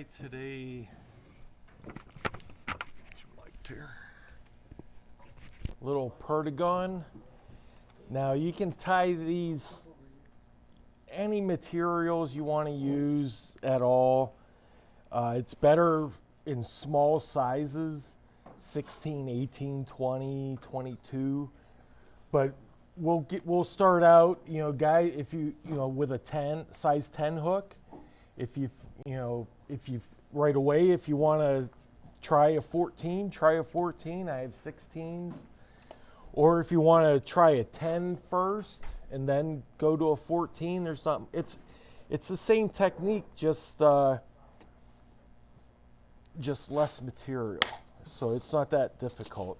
Today, little Perdigon. Now you can tie these any materials you want to use at all. It's better in small sizes, 16, 18, 20, 22. But we'll start out, if you with a size 10 hook. If you right away, if you want to try a 14, try a 14. I have 16s. Or if you want to try a 10 first and then go to a 14, it's the same technique, just less material. So it's not that difficult.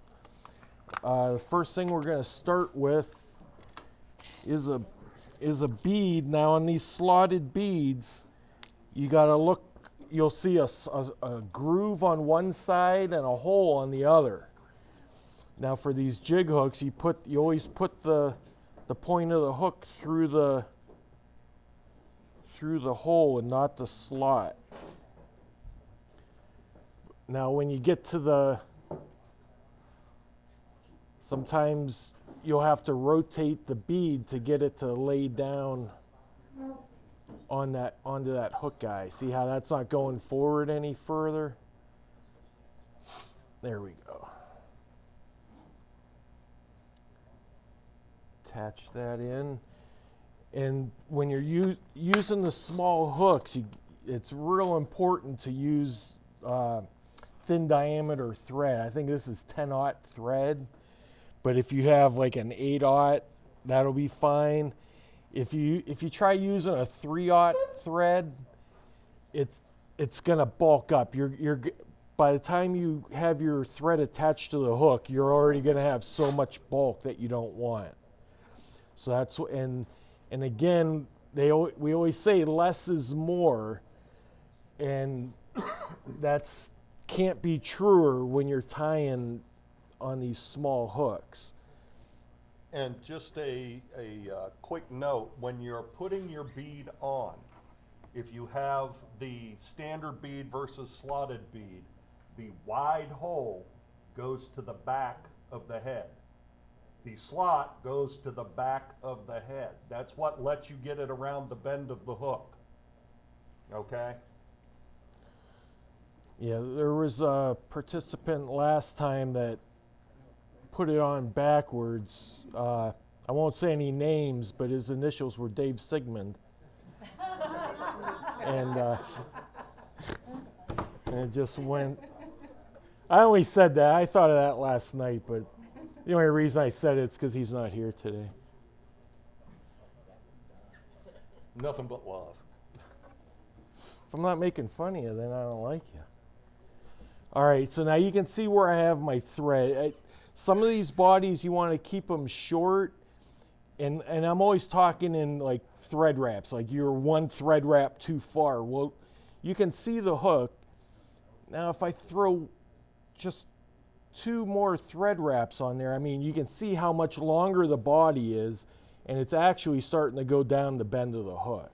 The first thing we're going to start with is a bead. Now on these slotted beads, you got to look, you'll see a groove on one side and a hole on the other. Now for these jig hooks, you always put the point of the hook through the hole and not the slot. Now when you get to sometimes you'll have to rotate the bead to get it to lay down onto that hook guy. See how that's not going forward any further? There we go. Attach that in. And when you're using the small hooks, it's real important to use thin diameter thread. I think this is 10/0 thread, but if you have like an 8/0, that'll be fine. If you try using a 3/0 thread, it's gonna bulk up. By the time you have your thread attached to the hook, you're already gonna have so much bulk that you don't want. So that's and again, we always say less is more, and that's can't be truer when you're tying on these small hooks. And just a quick note, when you're putting your bead on, if you have the standard bead versus slotted bead, the wide hole goes to the back of the head. The slot goes to the back of the head. That's what lets you get it around the bend of the hook. Okay? Yeah, there was a participant last time that put it on backwards. I won't say any names, but his initials were Dave Sigmund. And it just went. I only said that. I thought of that last night, but the only reason I said it's because he's not here today. Nothing but love. If I'm not making fun of you, then I don't like you. All right, so now you can see where I have my thread. Some of these bodies, you want to keep them short, and I'm always talking in like thread wraps, like you're one thread wrap too far. Well, you can see the hook. Now if I throw just 2 more thread wraps on there, I mean, you can see how much longer the body is, and it's actually starting to go down the bend of the hook.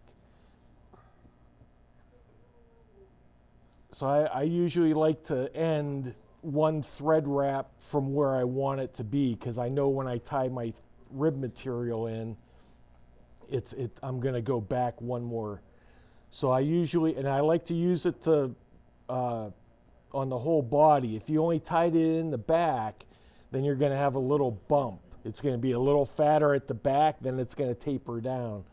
So I usually like to end one thread wrap from where I want it to be, because I know when I tie my rib material in, I'm going to go back one more. So I like to use it to on the whole body. If you only tied it in the back, then you're going to have a little bump. It's going to be a little fatter at the back, then it's going to taper down.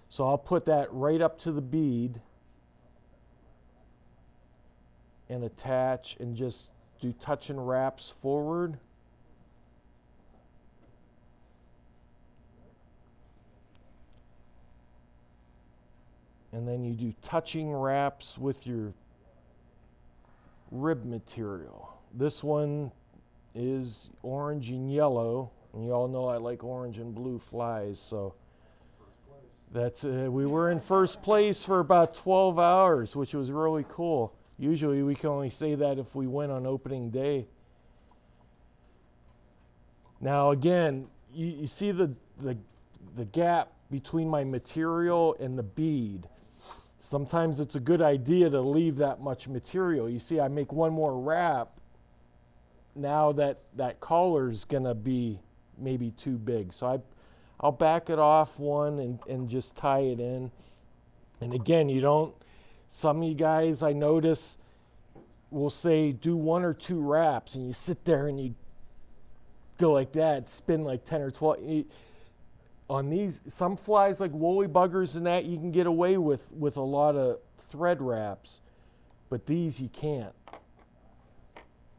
So I'll put that right up to the bead and attach and just do touch and wraps forward. And then you do touching wraps with your rib material. This one is orange and yellow, and you all know I like orange and blue flies, so that's we were in first place for about 12 hours, which was really cool. Usually we can only say that if we win on opening day. Now again, you see the gap between my material and the bead. sometimes it's a good idea to leave that much material. You see, I make one more wrap. Now that collar's gonna be maybe too big. So I'll back it off one and just tie it in. And again, some of you guys I notice will say do 1 or 2 wraps, and you sit there and you go like that, spin like 10 or 12. On these, some flies like woolly buggers and that, you can get away with a lot of thread wraps, but these you can't.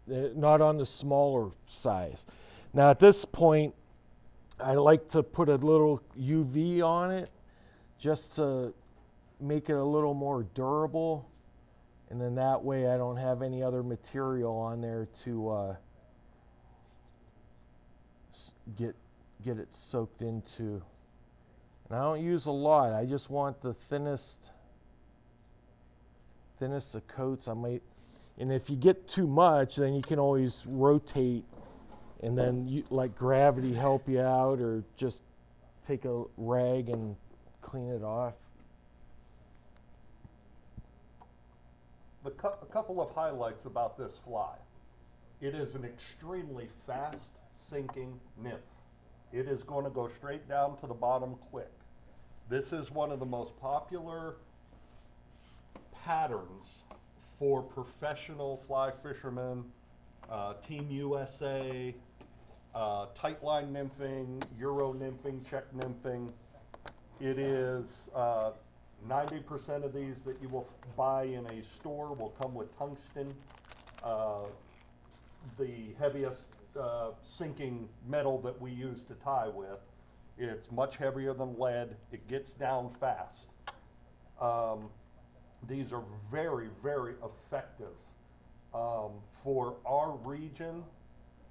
Not on the smaller size. Now at this point, I like to put a little UV on it just to make it a little more durable, and then that way I don't have any other material on there to get it soaked into. And I don't use a lot. I just want the thinnest of coats. And if you get too much, then you can always rotate, and then let gravity help you out, or just take a rag and clean it off. A couple of highlights about this fly. It is an extremely fast sinking nymph. It is going to go straight down to the bottom quick. This is one of the most popular patterns for professional fly fishermen, Team USA, tight line nymphing, Euro nymphing, Czech nymphing. It is 90% of these that you will buy in a store will come with tungsten, the heaviest sinking metal that we use to tie with. It's much heavier than lead. It gets down fast. These are very, very effective. For our region,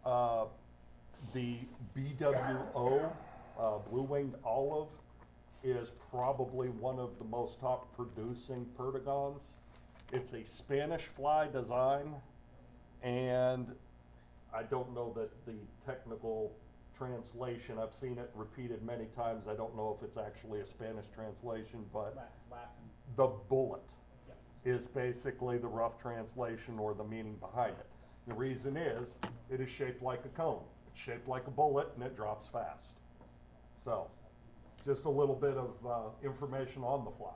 the BWO, blue-winged olive, is probably one of the most top producing perdigons. It's a Spanish fly design, and I don't know that the technical translation, I've seen it repeated many times. I don't know if it's actually a Spanish translation, but the bullet is basically the rough translation or the meaning behind it. The reason is it is shaped like a cone. It's shaped like a bullet, and it drops fast. So just a little bit of information on the fly.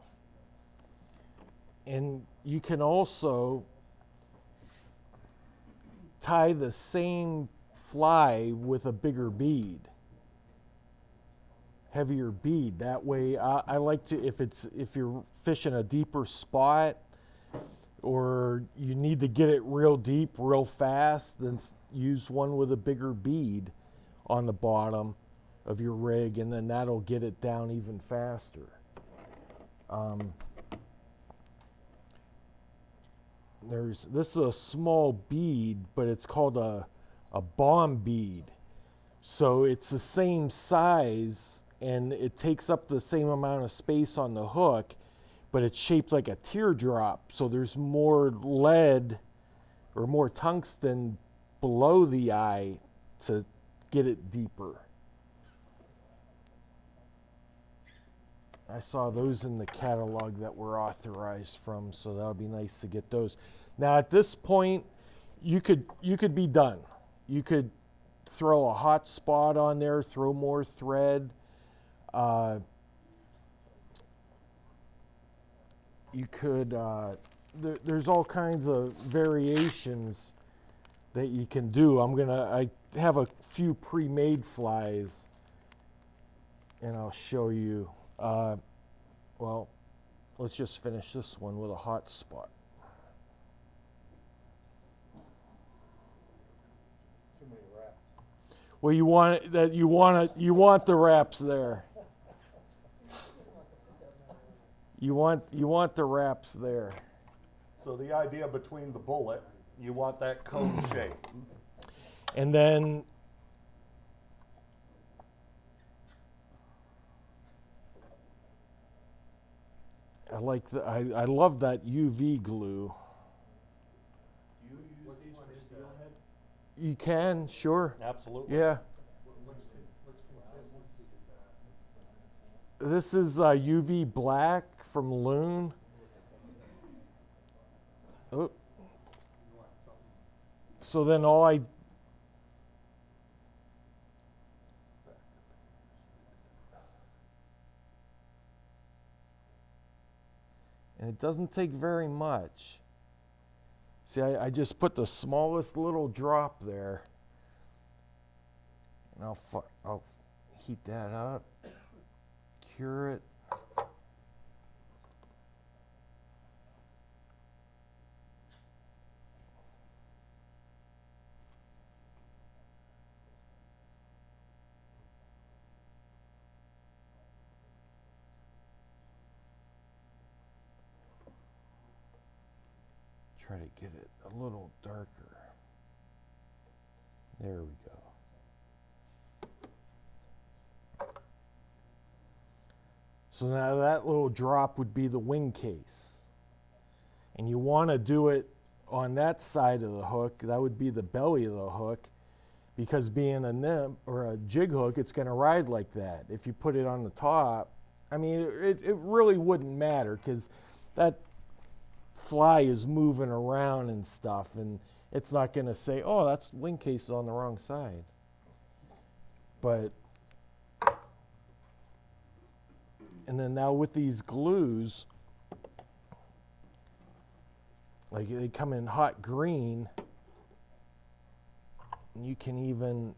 And you can also tie the same fly with a bigger bead, heavier bead. That way, I like to, if you're fishing a deeper spot, or you need to get it real deep, real fast, then use one with a bigger bead on the bottom of your rig, and then that'll get it down even faster. This is a small bead, but it's called a bomb bead. So it's the same size, and it takes up the same amount of space on the hook, but it's shaped like a teardrop. So there's more lead or more tungsten below the eye to get it deeper. I saw those in the catalog that were authorized from, so that'll be nice to get those. Now at this point, you could be done. You could throw a hot spot on there, throw more thread. You could, there's all kinds of variations that you can do. I have a few pre-made flies, and I'll show you. Well, let's just finish this one with a hot spot. Too many wraps. Well, you want the wraps there. You want the wraps there. So the idea between the bullet, you want that cone shape. And then I love that UV glue. Do you use these for steelhead? You can, sure. Absolutely. Yeah. Which consistency is that? This is UV black from Loon. Oh, You want something, so then all I and it doesn't take very much. See, I just put the smallest little drop there, and I'll heat that up, cure it. Try to get it a little darker. There we go. So now that little drop would be the wing case. And you want to do it on that side of the hook. That would be the belly of the hook, because being a nymph or a jig hook, it's going to ride like that. If you put it on the top, I mean, it really wouldn't matter, because that fly is moving around and stuff, and it's not going to say, oh, that's wing case is on the wrong side. But and then now with these glues, like they come in hot green, and you can even,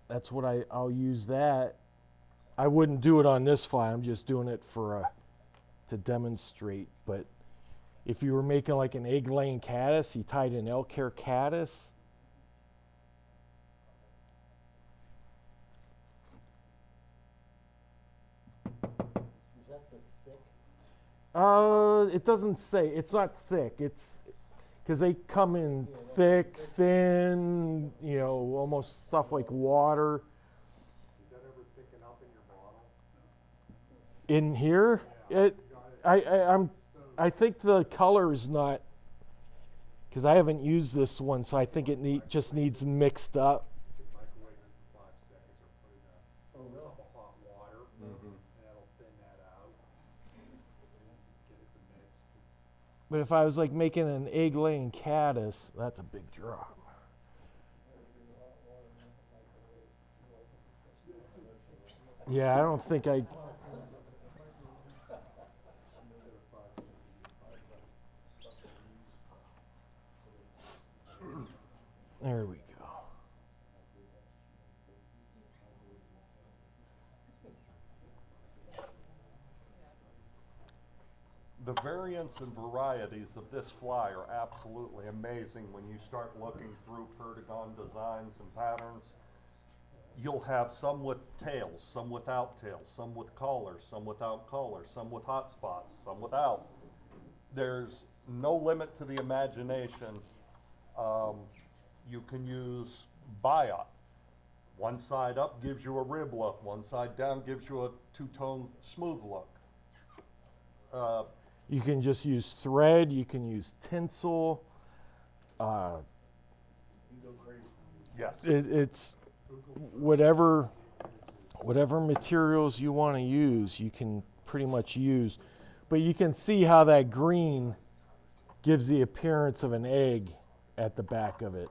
that's what I'll use that. I wouldn't do it on this fly, I'm just doing it to demonstrate. But if you were making like an egg-laying caddis, you tied an elk hair caddis. is that the thick? It doesn't say. It's not thick. It's because they come in thick, thin, you know, almost stuff like water. Is that ever picking up in your bottle? In here, I think the color is not, because I haven't used this one, so I think it just needs mixed up. You could microwave it for 5 seconds or put it in a cup of hot water, and that'll thin that out. Get it to mix. But if I was like making an egg-laying caddis, that's a big drop. Yeah, I don't think I. There we go. The variants and varieties of this fly are absolutely amazing when you start looking through Perdigon designs and patterns. You'll have some with tails, some without tails, some with collars, some without collars, some with hot spots, some without. There's no limit to the imagination. You can use biot. One side up gives you a rib look, one side down gives you a two-tone smooth look. You can just use thread. You can use tinsel. You go crazy. Yes. It's whatever materials you want to use, you can pretty much use. But you can see how that green gives the appearance of an egg at the back of it.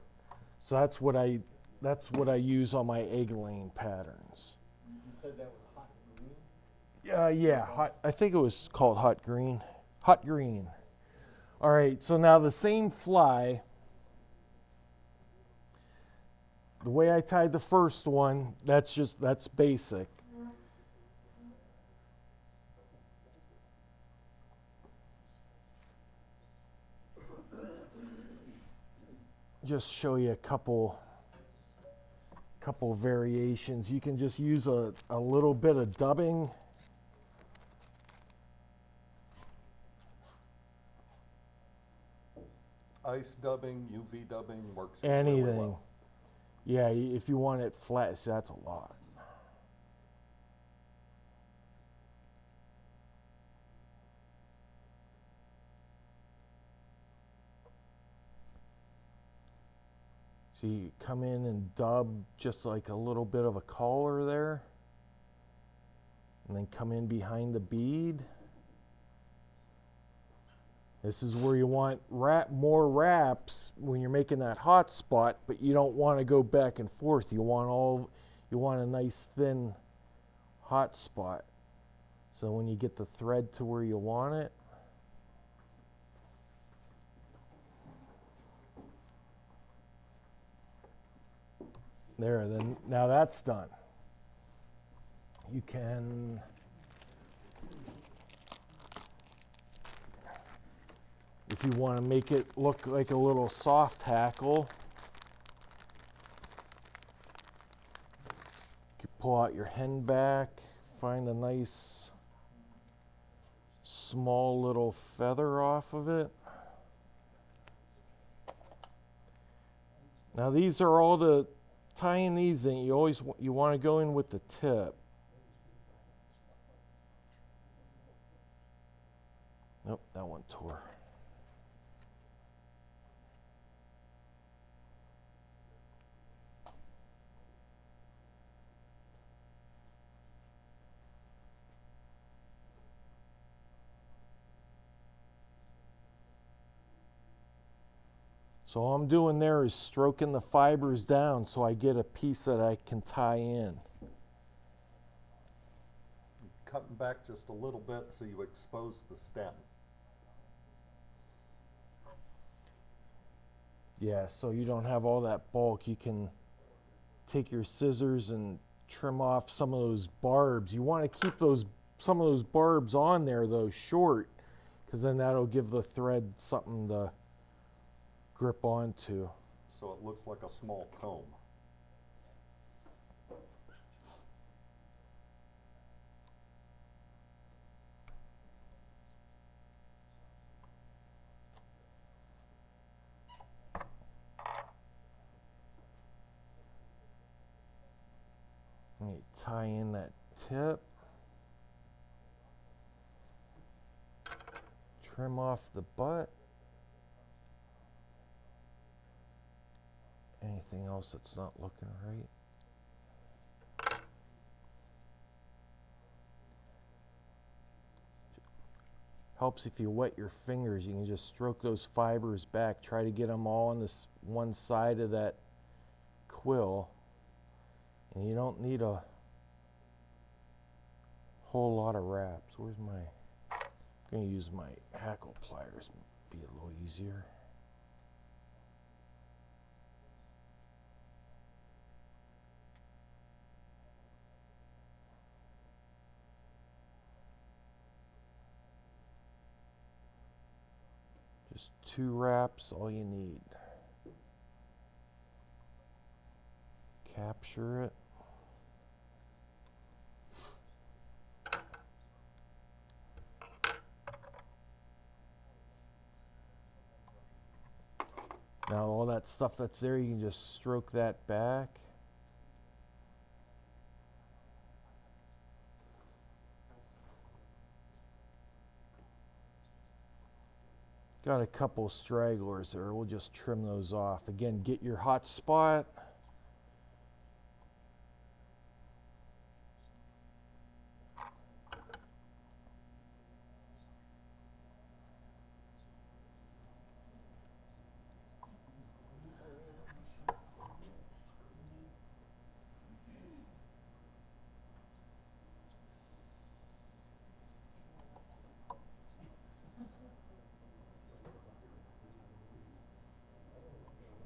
So that's what I use on my egg laying patterns. You said that was hot green? Yeah, hot. I think it was called hot green. Hot green. All right, so now the same fly. The way I tied the first one, that's basic. Just show you a couple variations. You can just use a little bit of dubbing. Ice dubbing, UV dubbing works really Anything. well. Yeah, if you want it flat, see, that's a lot. So you come in and dub just like a little bit of a collar there, and then come in behind the bead. This is where you want more wraps when you're making that hot spot, but you don't want to go back and forth. You want a nice thin hot spot. So when you get the thread to where you want it, there, then now that's done. You can if you want to make it look like a little soft hackle, you can pull out your hen back, find a nice small little feather off of it. Now these are all the tying these in. You want to go in with the tip. Nope, that one tore. So all I'm doing there is stroking the fibers down so I get a piece that I can tie in. Cutting back just a little bit so you expose the stem. Yeah, so you don't have all that bulk. You can take your scissors and trim off some of those barbs. You want to keep some of those barbs on there though short, because then that'll give the thread something to grip onto. So it looks like a small comb. Let me tie in that tip. Trim off the butt. Anything else that's not looking right? Helps if you wet your fingers. You can just stroke those fibers back. Try to get them all on this one side of that quill. And you don't need a whole lot of wraps. Where's my... I'm going to use my hackle pliers. Be a little easier. Just 2 wraps, all you need. Capture it. Now all that stuff that's there, you can just stroke that back. Got a couple stragglers there. We'll just trim those off. Again, get your hot spot.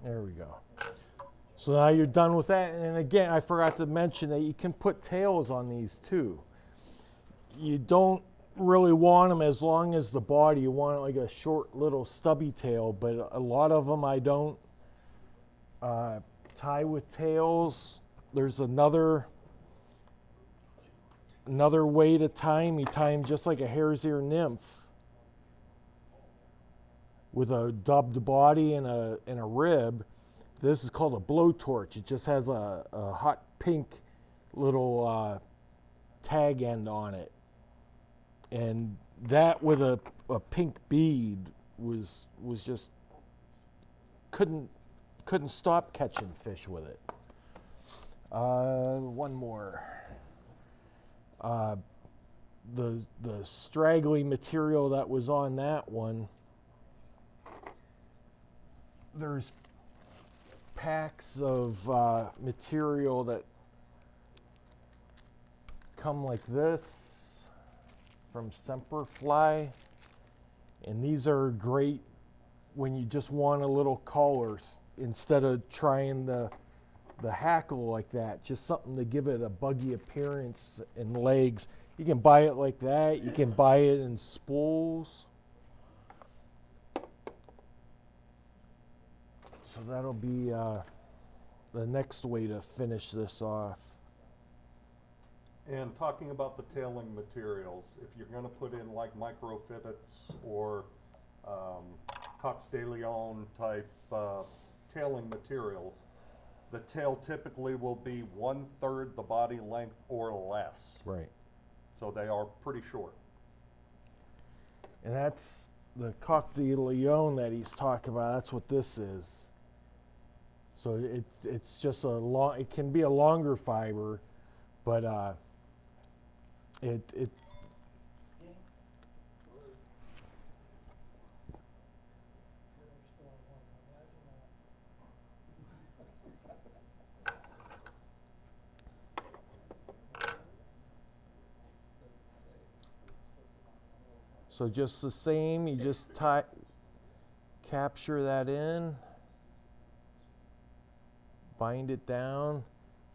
There we go. So now you're done with that. And again, I forgot to mention that you can put tails on these too. You don't really want them as long as the body. You want like a short little stubby tail, but a lot of them I don't tie with tails. There's another way to tie them. You tie them just like a hare's ear nymph, with a dubbed body and a rib. This is called a blowtorch. It just has a hot pink little tag end on it. And that with a pink bead was just couldn't stop catching fish with it. One more. The straggly material that was on that one, there's packs of material that come like this from Semperfly, and these are great when you just want a little color instead of trying the hackle like that, just something to give it a buggy appearance and legs. You can buy it like that, you can buy it in spools. So that'll be the next way to finish this off. And talking about the tailing materials, if you're gonna put in like micro fibbits or Cox de Leon type tailing materials, the tail typically will be 1/3 the body length or less. Right. So they are pretty short. And that's the Coq de Leon that he's talking about. That's what this is. So it's just a long. It can be a longer fiber, but it so just the same. You just capture that in. Bind it down,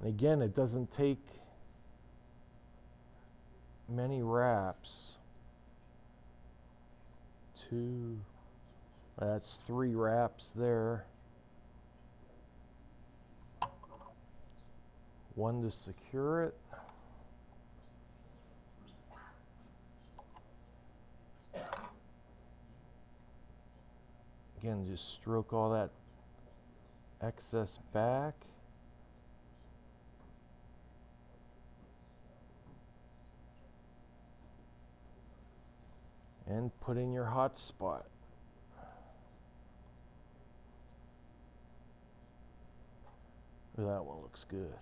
and again, it doesn't take many wraps. That's 3 wraps there. 1 to secure it. Again, just stroke all that excess back. And put in your hot spot. That one looks good.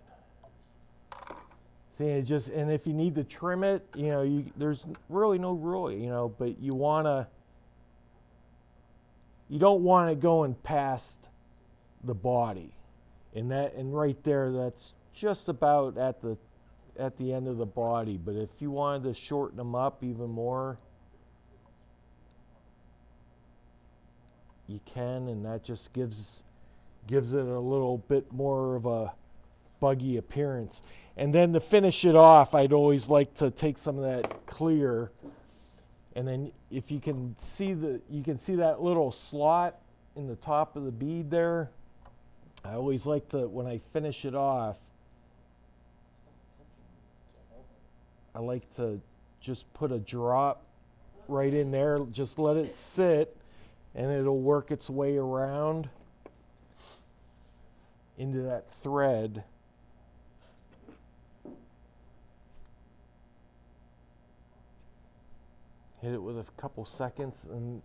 See, it just, and if you need to trim it, you know, there's really no rule, you know, but you don't want it going past the body, and right there, that's just about at the end of the body. But if you wanted to shorten them up even more, you can, and that just gives it a little bit more of a buggy appearance. And then to finish it off, I'd always like to take some of that clear, and then if you can see that little slot in the top of the bead there. I always like to, when I finish it off, I like to just put a drop right in there, just let it sit, and it'll work its way around into that thread. Hit it with a couple seconds, and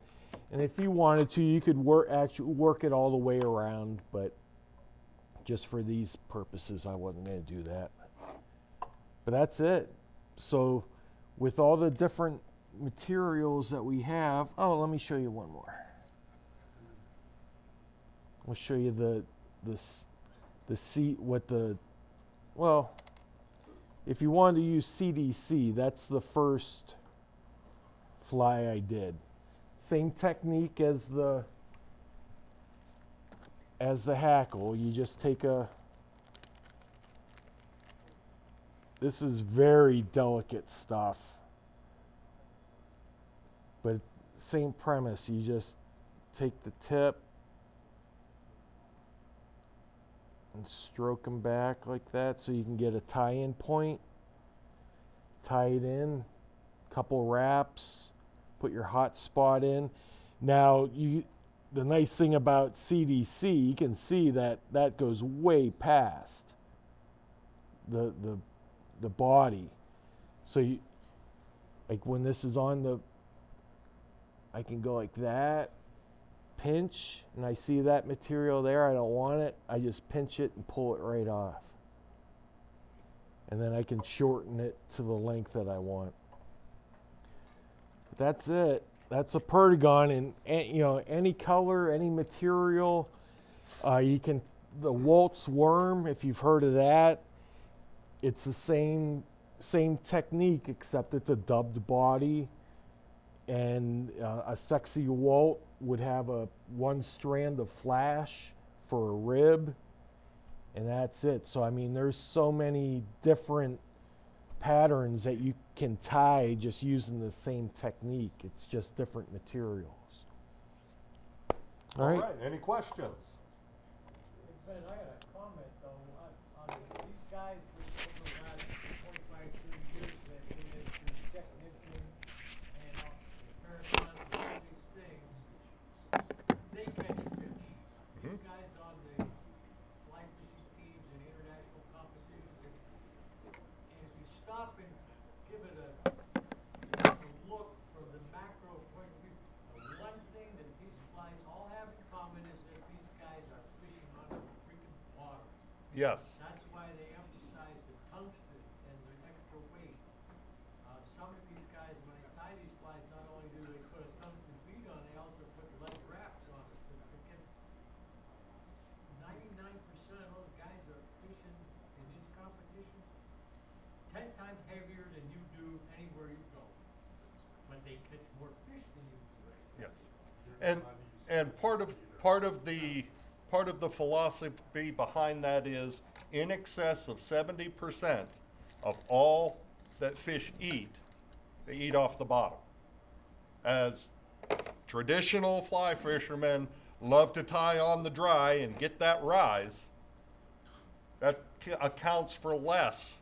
if you wanted to, you could actually work it all the way around, but just for these purposes, I wasn't going to do that. But that's it. So with all the different materials that we have, let me show you one more. I'll show you if you wanted to use CDC, that's the first fly I did. Same technique as the hackle. You just take this is very delicate stuff, but same premise. You just take the tip and stroke them back like that so you can get a tie-in point. Tie it in, couple wraps, put your hot spot in. Now, the nice thing about CDC, you can see that goes way past the body. So like when this is on I can go like that, pinch, and I see that material there, I don't want it, I just pinch it and pull it right off. And then I can shorten it to the length that I want. That's it. That's a Perdigon in any color, any material. The waltz worm, if you've heard of that, it's the same technique, except it's a dubbed body, and a sexy walt would have one strand of flash for a rib, and that's it. So I mean, there's so many different patterns that you can tie just using the same technique. It's just different materials. All right, any questions? Ben, I got a comment though, on these guys with over the last 25, 30 years that get into technician and Perdigon and all these things, they catch fish. These guys on the fly fishing teams and international competitions, and if you stop and give it a look from the macro point of view, the one thing that these flies all have in common is that these guys are fishing on the freaking water. Yes. That's why they emphasize the tungsten and the extra weight. Some of these guys, when they tie these flies, not only do they put a tungsten bead on, they also put lead wraps on it to get 99% of those guys are fishing in these competitions 10 times heavier than you do anywhere you go. But they catch more fish than you do. Yes. And part of the philosophy behind that is in excess of 70% of all that fish eat, they eat off the bottom. As traditional fly fishermen love to tie on the dry and get that rise, that accounts for less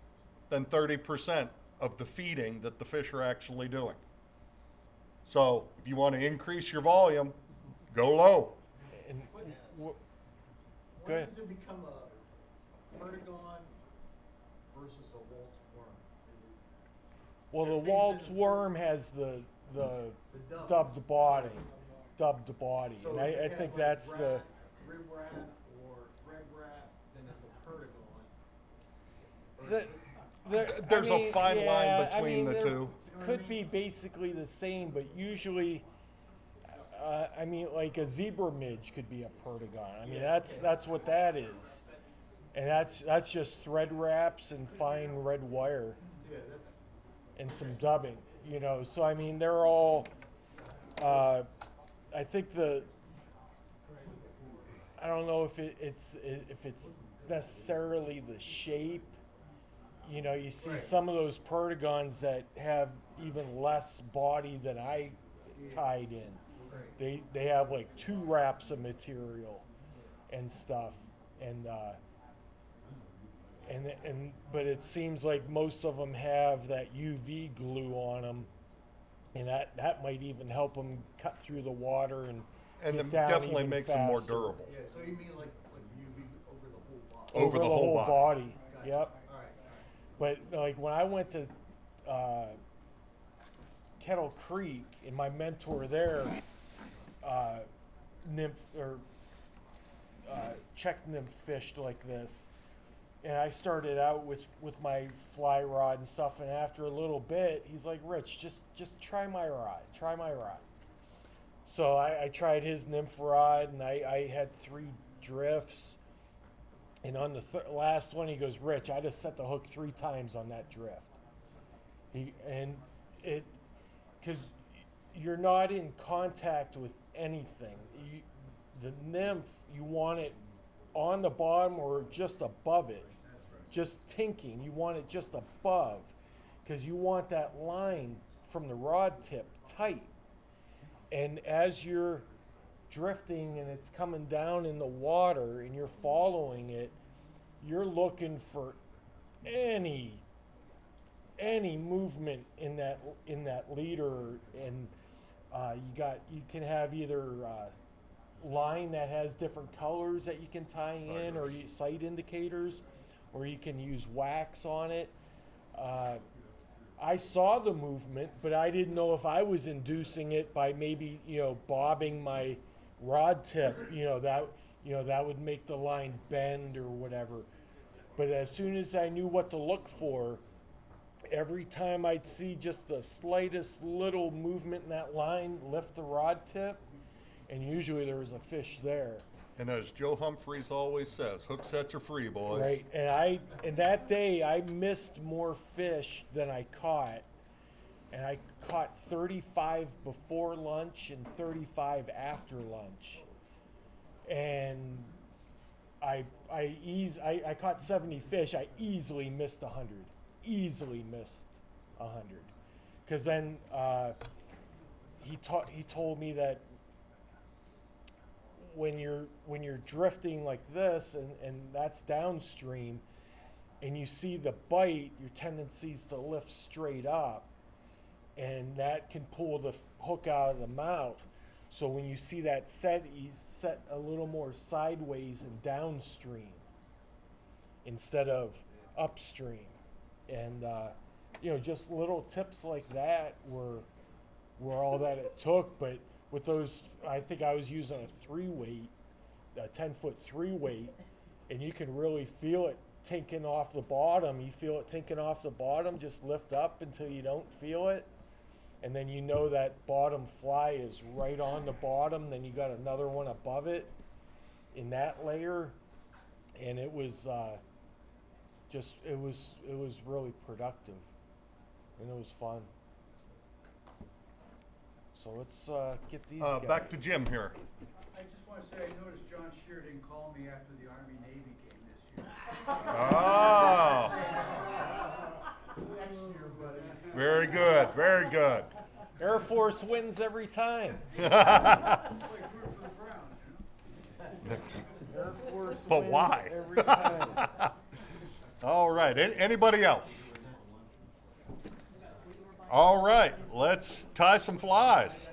than 30% of the feeding that the fish are actually doing. So if you want to increase your volume, go low. And When Go ahead. does it become a Perdigon versus a waltz worm? well, the Everything's waltz in- worm has the dub. dubbed body, So and if I it has think like that's the. rat, rib rat, or thread rat, then it's a Perdigon. Or The, is it- There's a fine line between the there two. Could be basically the same, but usually, I mean, like a zebra midge could be a Perdigon. I mean, that's what that is, and that's just thread wraps and fine red wire Yeah, that's, and some dubbing. You know, so I mean, they're all. I think I don't know if it's necessarily the shape. You know, you see Right. some of those Perdigons that have even less body than I tied in. right. They have like 2 wraps of material and stuff, and but it seems like most of them have that UV glue on them, and that might even help them cut through the water and And get it down definitely even makes them more faster. durable. Yeah, so you mean like UV over the whole body? Over the whole body. Gotcha. Yep. All right. But like when I went to Kettle Creek, and my mentor there, nymph or check nymph fished like this, and I started out with my fly rod and stuff, and after a little bit, he's like, "Rich, just try my rod, try my rod." So I tried his nymph rod, and I had 3 drifts. And on the last one, he goes, "Rich, I just set the hook 3 times on that drift." Because you're not in contact with anything. The nymph, you want it on the bottom or just above it, just tinking. You want it just above, because you want that line from the rod tip tight. And as you're drifting and it's coming down in the water and you're following it, you're looking for any movement in that leader, and you can have either line that has different colors that you can tie in, or sight indicators, or you can use wax on it. I saw the movement, but I didn't know if I was inducing it by maybe, bobbing my rod tip, that would make the line bend or whatever. But as soon as I knew what to look for, every time I'd see just the slightest little movement in that line, lift the rod tip, and usually there was a fish there. And as Joe Humphreys always says, hook sets are free, boys. Right, and that day I missed more fish than I caught, and I caught 35 before lunch and 35 after lunch, and I caught 70 fish. I easily missed 100, because then he told me that when you're drifting like this and that's downstream and you see the bite, your tendency is to lift straight up, and that can pull the hook out of the mouth. So when you see that set, you set a little more sideways and downstream instead of upstream. And just little tips like that were all that it took. But with those, I think I was using a 3-weight, a 10-foot 3-weight, and you can really feel it tinking off the bottom. You feel it tinking off the bottom, just lift up until you don't feel it. And then you know that bottom fly is right on the bottom. Then you got another one above it in that layer. And it was it was really productive. And it was fun. So let's get these guys. Back to Jim here. I just want to say, I noticed John Shear didn't call me after the Army-Navy game this year. Oh, Next year, buddy. very good, very good. Air Force wins every time. Like root for the Browns, you know? Air Force But wins why? every time. All right, anybody else? All right, let's tie some flies.